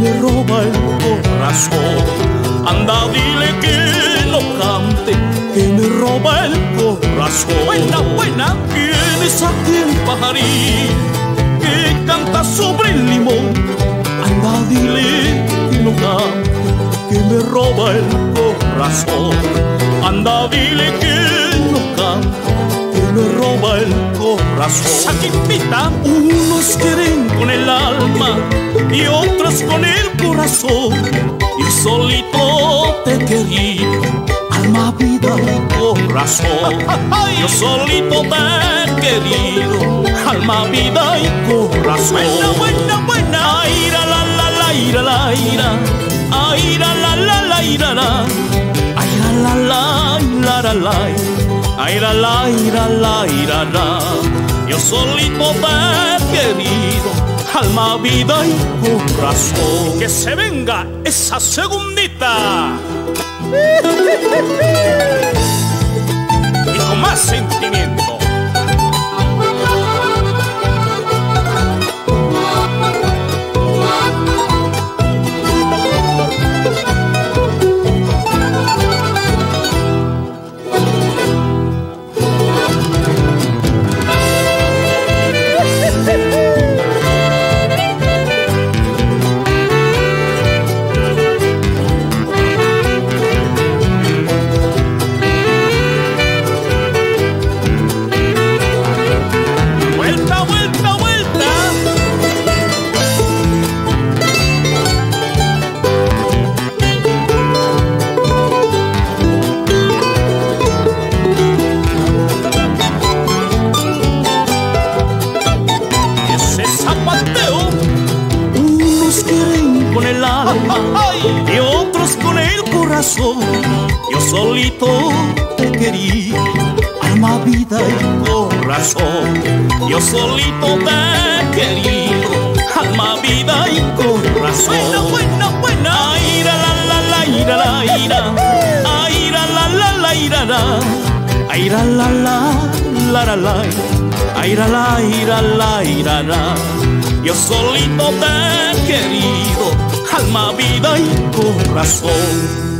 me roba el corazón. Anda, dile que no cante, que me roba el corazón. Buena, buena. ¿Quién es aquel pajarín que canta sobre el limón? Anda, dile que no cante, que me roba el corazón. Anda, dile que no cante, que me roba el corazón. Esa que invita. Unos quieren con el alma y otros con el corazón. Yo solito te querí, alma, vida y corazón. Yo solito te he querido, alma, vida y corazón. Buena, buena, buena. Aira la la la ira la ira, aira la la la ira la, aira la la ira la la, aira la ira la ira la. Yo solito te he querido, alma, vida y corazón. Que se venga esa segundita. Y con más sentimiento. Y otros con el corazón. Yo solito te querí, alma, vida y corazón. Yo solito te he querido, alma, vida y corazón. Buena, buena, buena. Aira la la la ira la ira, aira la la la ira la, aira la la la la la, aira la ira la ira la. Yo solito te he querido, alma, vida y corazón.